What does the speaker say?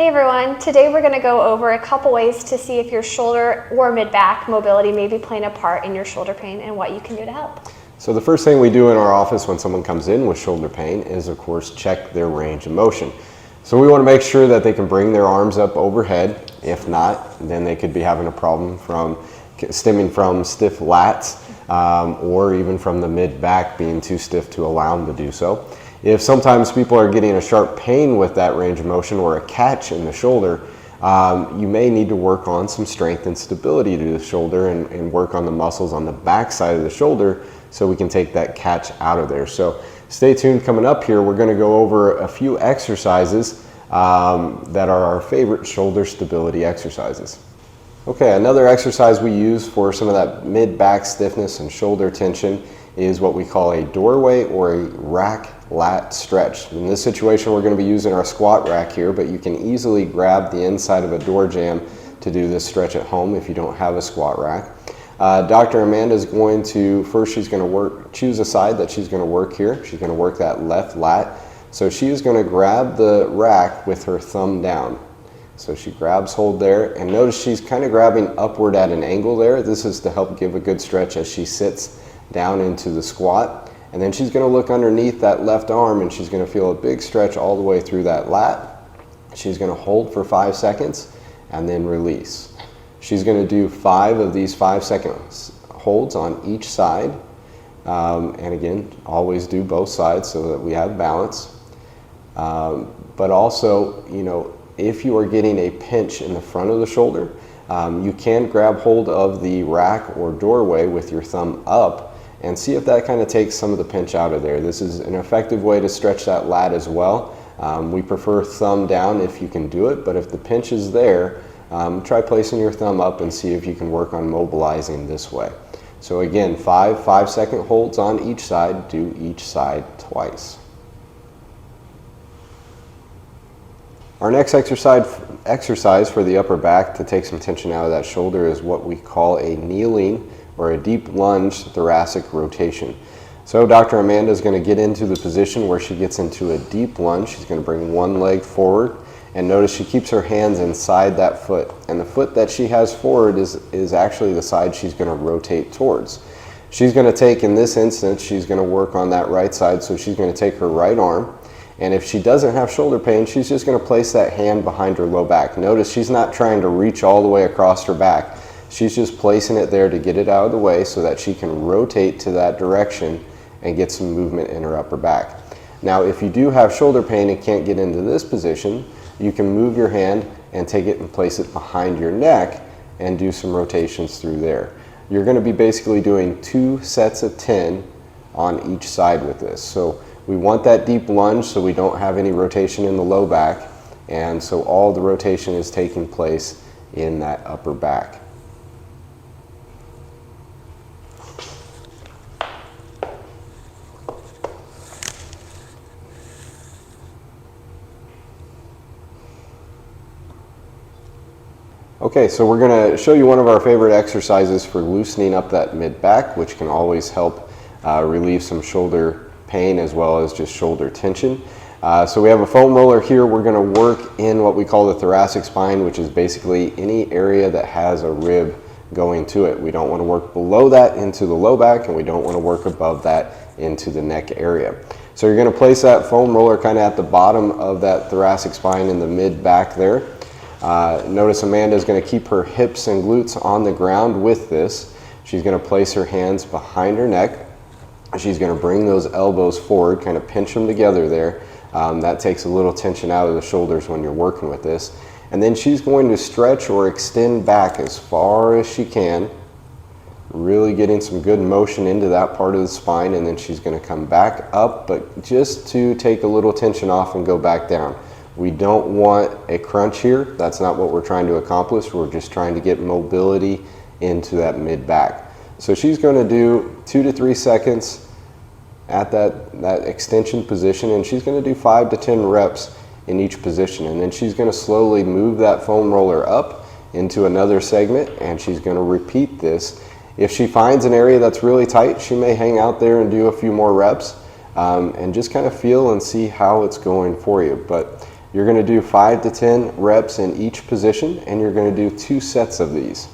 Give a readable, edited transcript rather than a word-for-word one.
Hey everyone, today we're going to go over a couple ways to see if your shoulder or mid-back mobility may be playing a part in your shoulder pain and what you can do to help. So the first thing we do in our office when someone comes in with shoulder pain is, of course, check their range of motion. So we want to make sure that they can bring their arms up overhead. If not, then they could be having a problem stemming from stiff lats or even from the mid-back being too stiff to allow them to do so. If sometimes people are getting a sharp pain with that range of motion or a catch in the shoulder, you may need to work on some strength and stability to the shoulder and work on the muscles on the back side of the shoulder so we can take that catch out of there. So stay tuned. Coming up here, we're going to go over a few exercises that are our favorite shoulder stability exercises. Okay, another exercise we use for some of that mid-back stiffness and shoulder tension is what we call a doorway or a rack lat stretch. In this situation, we're going to be using our squat rack here, but you can easily grab the inside of a door jamb to do this stretch at home if you don't have a squat rack. Dr. Amanda is going to, first she's going to choose a side that she's going to work here. She's going to work that left lat. So she is going to grab the rack with her thumb down. So she grabs hold there, and notice she's kind of grabbing upward at an angle there. This is to help give a good stretch as she sits down into the squat. And then she's going to look underneath that left arm and she's going to feel a big stretch all the way through that lat. She's going to hold for 5 seconds and then release. She's going to do 5 of these 5-second holds on each side. And again, always do both sides so that we have balance. But also, if you are getting a pinch in the front of the shoulder, you can grab hold of the rack or doorway with your thumb up and see if that kind of takes some of the pinch out of there. This is an effective way to stretch that lat as well. We prefer thumb down if you can do it, but if the pinch is there, try placing your thumb up and see if you can work on mobilizing this way. So again, 5-second holds on each side. Do each side twice. Our next exercise for the upper back to take some tension out of that shoulder is what we call a kneeling or a deep lunge thoracic rotation. So Dr. Amanda is going to get into the position where she gets into a deep lunge. She's going to bring one leg forward, and notice she keeps her hands inside that foot. And the foot that she has forward is actually the side she's going to rotate towards. She's going to take, in this instance, she's going to work on that right side, so she's going to take her right arm. And if she doesn't have shoulder pain, she's just going to place that hand behind her low back. Notice she's not trying to reach all the way across her back. She's just placing it there to get it out of the way so that she can rotate to that direction and get some movement in her upper back. Now, if you do have shoulder pain and can't get into this position, you can move your hand and take it and place it behind your neck and do some rotations through there. You're going to be basically doing 2 sets of 10 on each side with this. So we want that deep lunge so we don't have any rotation in the low back, and so all the rotation is taking place in that upper back. Okay, so we're going to show you one of our favorite exercises for loosening up that mid-back, which can always help relieve some shoulder pain as well as just shoulder tension. So we have a foam roller here. We're going to work in what we call the thoracic spine, which is basically any area that has a rib going to it. We don't want to work below that into the low back, and we don't want to work above that into the neck area. So you're going to place that foam roller kind of at the bottom of that thoracic spine in the mid-back there. Notice Amanda is going to keep her hips and glutes on the ground with this. She's going to place her hands behind her neck. She's going to bring those elbows forward, kind of pinch them together there. That takes a little tension out of the shoulders when you're working with this. And then she's going to stretch or extend back as far as she can, really getting some good motion into that part of the spine, and then she's going to come back up, but just to take a little tension off and go back down. We don't want a crunch here. That's not what we're trying to accomplish. We're just trying to get mobility into that mid-back. So she's going to do 2 to 3 seconds at that extension position, and she's going to do 5 to 10 reps in each position. And then she's going to slowly move that foam roller up into another segment, and she's going to repeat this. If she finds an area that's really tight, she may hang out there and do a few more reps and just kind of feel and see how it's going for you. But You're going to do 5 to 10 reps in each position, and you're going to do 2 sets of these.